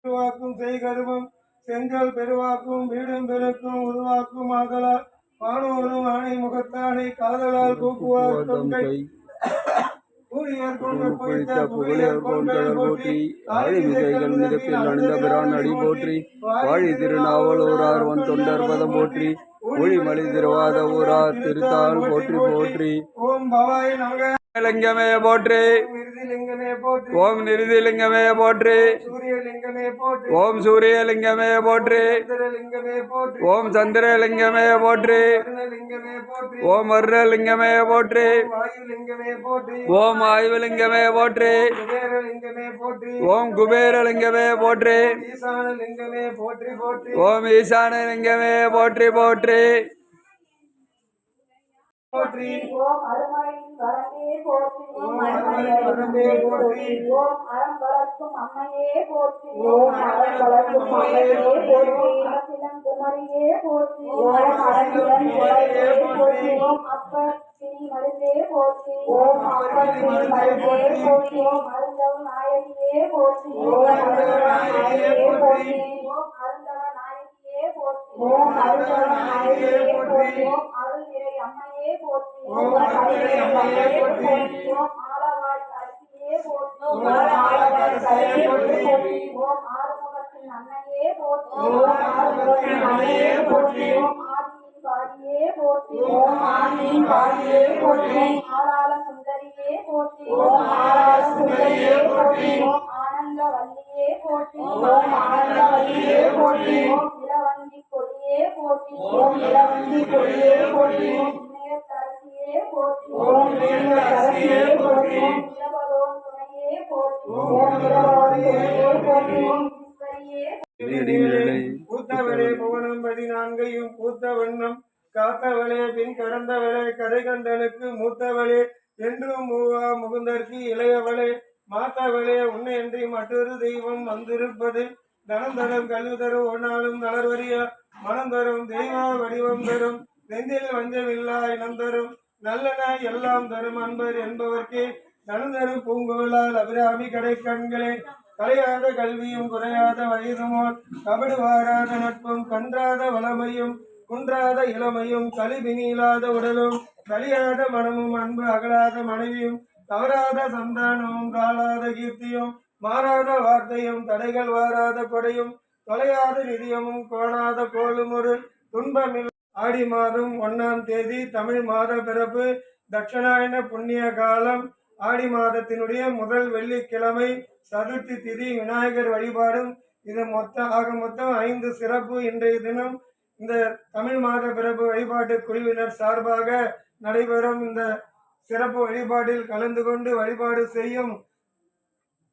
உருவாக்கும் செய்கருவும் செங்கல் பெருவாக்கும் வீடும் பெருக்கும் உருவாக்கும் ஆதலால் வானோரும் ஆணை முகத்தானை காதலால் கூக்குவார் தொங்கை போற்றி வாழி திருநாவலூரார் ஒன் தொண்டர் பதம் போற்றி ஒளிமலி திருவாத ஊரார் திருத்தாள் போற்றி போற்றி. ஓம் பவாய் நமக. லிங்கமே போற்றி. ஓம் நிருதிலிங்கமே போற்றி. ஓம் சூரியலிங்கமே போற்றி. ஓம் சந்திரலிங்கமே போற்றி. ஓம் வருணலிங்கமே போற்றி. ஓம் ஆயுலிங்கமே போற்றி. ஓம் குபேரலிங்கமே போற்றி. ஓம் ஈசானலிங்கமே போற்றி போற்றி. போற்றி. ஓம் அருமையின் வரமே போற்றி. ஓம் அருமையின் வரமே போற்றி. ஓம் அறம் வளர்க்கும் அம்மையே போற்றி. ஓம் அறம் வளர்க்கும் அம்மையே போற்றி. அரசிலம் குமரியே போற்றி. ஓம் அரசிலம் குமரியே போற்றி. ஓம் அப்பர் ஸ்ரீ மருந்தே போற்றி. ஓம் அப்பர் ஸ்ரீ மருந்தே போற்றி. ஓம் அருந்தவ நாயகியே போற்றி. ஓம் அருந்தவ நாயகியே போற்றி. ஓம் அருந்தவ நாயகியே போற்றி. ஓம் அருந்தவ நாயகியே போற்றி. ஓம் அருள் நிறை அம்மையே போற்றி. ஓம் அருளை அம்மையே போற்றி. ஓம் ஆலவாய் அரசியே போற்றி. ஓம் ஆலவாய் அரசியே போற்றி. ஓம் ஆறுமுகத்தின் அன்னையே போற்றி. ஓம் ஆறுமுகத்தின் அன்னையே போற்றி. ஓம் ஆதியின் பாடியே போற்றி. ஓம் ஆதியின் பாடியே போற்றி. ஆளாள சுந்தரியே போற்றி. ஓம் ஆளாள சுந்தரியே போற்றி. ஓம் ஆனந்த வல்லியே போற்றி. ஓம் ஆனந்த வல்லியே போற்றி. ஓம் இளவந்தி கொடியே போற்றி. ஓம் இளவந்தி கொடியே போற்றி. ஓம் அரசியே போற்றி. ஓம் இரவலோன் துணையே போற்றி. ஓம் இரவலோன் துணையே போற்றி. ஓம் ஈஸ்வரியே பூத்தவளே புவனம் 14 பூத்த வண்ணம் காத்தவளே பின் கடந்தவளே கரை கண்டனுக்கு மூத்தவளே என்றும் மூவா முகுந்தற்கு இளையவளே மாத்தவளே உன்னையன்றி மற்றொரு தெய்வம் வந்திருப்பது தனம் தரும் கல்வி தரும் ஒரு நாளும் நலர்வரிய மனம் தரும் தெய்வ வடிவம் தரும் நெஞ்சில் வஞ்சமில்லா இனம் தரும் நல்லன எல்லாம் தரும் அன்பர் என்பவர்க்கே தனதரும் பூங்குழலால் அபிராமி கடை கண்களே கலையாத கல்வியும் குறையாத வயதுமோல் கபடு வாராத நட்பும் கன்றாத வளமையும் குன்றாத இளமையும் கலிபினியில்லாத உடலும் கலியாத மனமும் அன்பு அகலாத மனைவியும் தவறாத சந்தானமும் தாளாத கீர்த்தியும் மாறாத வார்த்தையும் தடைகள் வாராத கொடையும் தொலையாத நிதியமும் கோணாத கோலும் ஒரு துன்பமில்லை. ஆடி மாதம் 1ஆம் தேதி தமிழ் மாத பிறப்பு தட்சணாயன புண்ணிய காலம் ஆடி மாதத்தினுடைய முதல் வெள்ளிக்கிழமை சதுர்த்தி திதி விநாயகர் வழிபாடும் இது மொத்தம் 5 சிறப்பு. இன்றைய தினம் இந்த தமிழ் மாத பிறப்பு வழிபாட்டு குழுவினர் சார்பாக நடைபெறும் இந்த சிறப்பு வழிபாட்டில் கலந்து கொண்டு வழிபாடு செய்யும்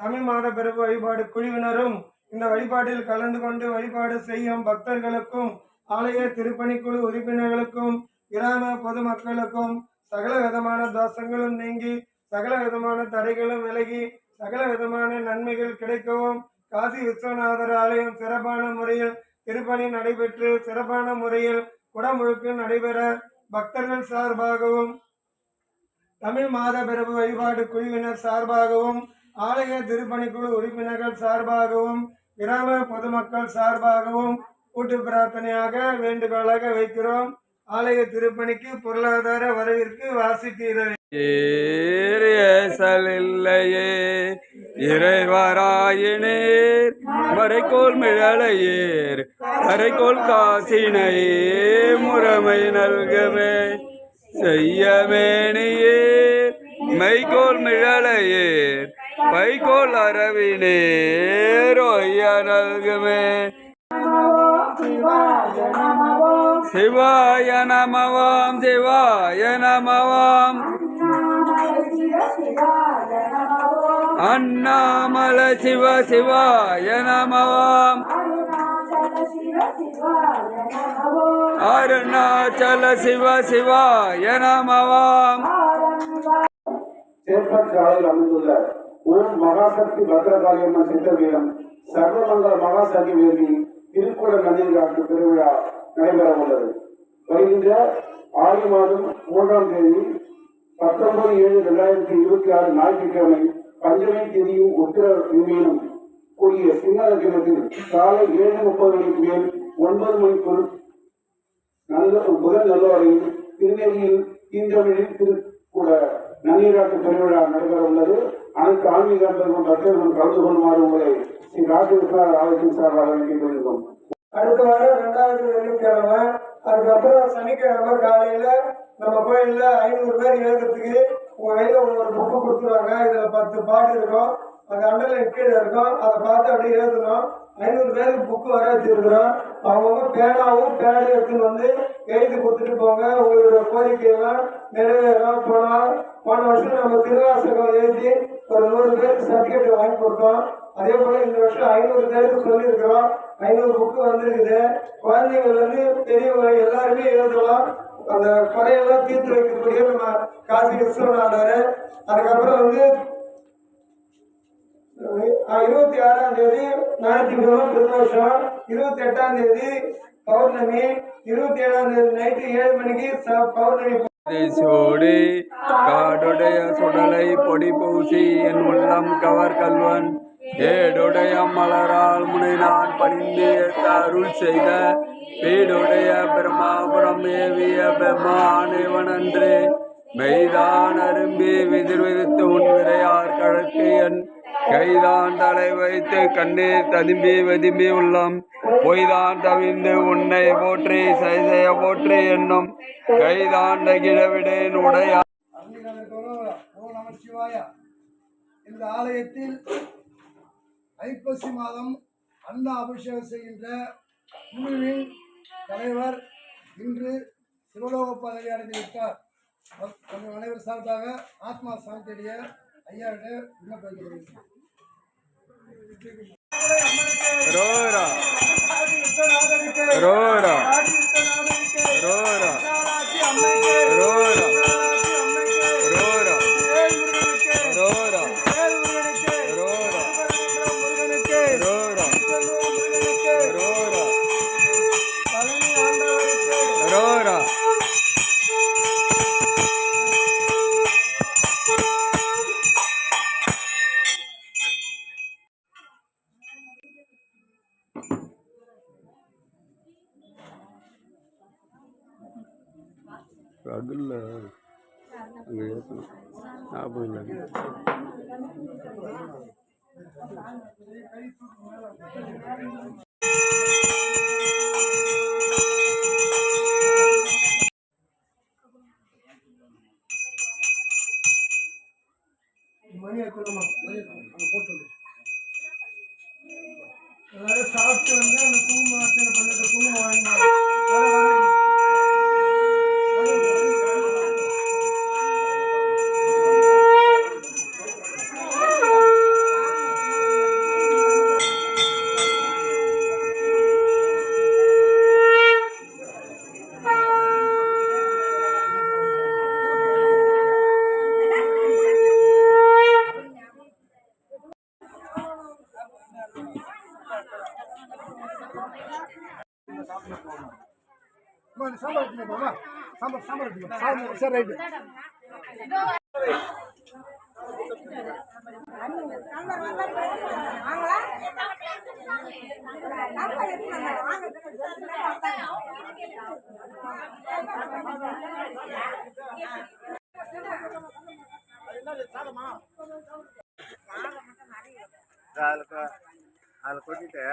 தமிழ் மாத பிறப்பு வழிபாடு குழுவினரும் இந்த வழிபாட்டில் கலந்து கொண்டு வழிபாடு செய்யும் பக்தர்களுக்கும் ஆலய திருப்பணிக்குழு உறுப்பினர்களுக்கும் கிராம பொதுமக்களுக்கும் சகல விதமான தோஷங்களும் நீங்கி சகல விதமான தடைகளும் விலகி சகல விதமான நன்மைகள் கிடைக்கவும் காசி விஸ்வநாதர் ஆலயம் சிறப்பான முறையில் திருப்பணி நடைபெற்று சிறப்பான முறையில் குடமுழுக்கு நடைபெற பக்தர்கள் சார்பாகவும் தமிழ் மாத பிறப்பு வழிபாடு குழுவினர் சார்பாகவும் ஆலய திருப்பணிக்குழு உறுப்பினர்கள் சார்பாகவும் கிராம பொதுமக்கள் சார்பாகவும் கூட்டு பிரார்த்தனையாக வேண்டுகோளாக வைக்கிறோம். ஆலய திருப்பணிக்கு பொருளாதார வரவிற்கு வாசித்தீர்கள் இல்லையே இறைவராயினேர் மறைக்கோள் மிழலையேர் கரைக்கோள் காசினையே முறைமை நல்கவே செய்யமேனியேர் மெய்கோள் மிழலையேர் வைகோல் அரவினேர் ஒய்ய நல்குமே. சிவாய நமவாம் சிவாய நமவாம் அண்ணாமல சிவ சிவாய நமவாம் அருணாச்சல சிவ சிவாய நமவாம். சேற்பற்காலையில் அமைந்துள்ள ஓம் மகாசக்தி பத்ரகாளியம்மன் சித்தபீடம் சர்வமங்கல மகாசக்தி வேதி திருக்குட நன்னீராட்டு திருவிழா நடைபெற உள்ளது. வருகின்ற ஆடி மாதம் 3ஆம் தேதி 19/7/2026 ஞாயிற்றுக்கிழமை பஞ்சமி திதியும் உத்திர விண்மீனும் கூடிய சிம்ம தினத்தில் காலை 7:30 மணிக்கு மேல் 9 மணிக்குள் புதன் நல்லவரையில் திருநெல்லியில் தீந்தமிழில் திருக்கூட நன்னீராட்டு திருவிழா நடைபெற உள்ளது. அனைத்து ஆன்மீக பக்தர்களும் கலந்து கொள்ளுமாறு உங்களை ஸ்ரீ ராஜ விஸ்வநாதர் ஆலயத்தின் சார்பாக வேண்டிக் கொள்கிறோம். அடுத்த வாரம் 2வது வெள்ளிக்கிழமை, அதுக்கப்புறம் சனிக்கிழமை காலையில நம்ம கோயில்ல 500 பேர் எழுதுறதுக்கு உங்க கையில ஒரு புக்கு கொடுத்துருவாங்க. இதுல 10 பாட்டு இருக்கும். அந்த அண்டர்லைன் கீழே இருக்கும். அதை பார்த்து அப்படியே எழுதணும். 500 பேருக்கு புக்கு வர வச்சிருக்கிறோம். அவங்க பேனாவும் பேடும் எடுத்துன்னு வந்து எழுதி கொடுத்துட்டு போங்க. உங்களோட கோரிக்கையெல்லாம் நிறைவேறும். போன வருஷம் நம்ம திருவாசகம் எழுதி ஒரு 100 பேருக்கு சர்டிபிகேட் வாங்கி கொடுத்தோம். அதே போல இந்த வருஷம் 500 பேருக்கு சொல்லியிருக்கிறோம். 500 புக்கு வந்திருக்குது. குழந்தைகள் வந்து பெரியவங்க எல்லாருமே எழுதலாம். அந்த குறையெல்லாம் தீர்த்து வைக்கக்கூடிய நம்ம காசி விஸ்வநாதர். அதுக்கப்புறம் வந்து 26ஆம் தேதி ஞாயிற்றுக்கிழமை பிரதோஷம், 28ஆம் தேதி பௌர்ணமி, 27ஆம் தேதி நைட்டு 7 மணிக்கு பௌர்ணமி. சோடி காடுடைய சுடலை பொடி பூசி என் உள்ளம் கவர் கல்வன் ஏடுடைய மலரால் முனை நான் பணிந்து அருள் செய்த வீடுடைய பிரம்மாபுரம் ஏவிய பெம்மானேவனன்று மெய்தான் அரும்பி விதிர் விதித்து உன் விரையார் கழற்கு என் கைதான் தலை வைத்து கண்ணீர் ததும்பி வெதும்பி உள்ளம் பொய்தான் தவிந்து உன்னை போற்றி செய்ய போற்றி என்னும் கைதான் கிழவிடேன் உடைய. இந்த ஆலயத்தில் ஐப்பசி மாதம் அன்ன அபிஷேகம் செய்கின்ற குழுவின் தலைவர் இன்று சிவலோக பதவி அடைந்துவிட்டார். அனைவர் சார்பாக ஆத்மா சாந்தியடைய ஐயாவிட விண்ணப்பிக்கிறேன். ரோரா ரோரா ரோரா ரோரா ரோரா ரோரா ரோரா ரோரா ரோரா அதில் அங்கே ஏற்றணும். ஞாபகம் இல்லை. மணி எடுத்துமா அங்கே போட்டு எல்லாரும் சாப்பிட்டு வந்து அந்த குங்குமம் அத்தனை பண்ண குங்குமம் வாங்கினாங்க. Sambar sir right. அதில் கொட்டிட்டு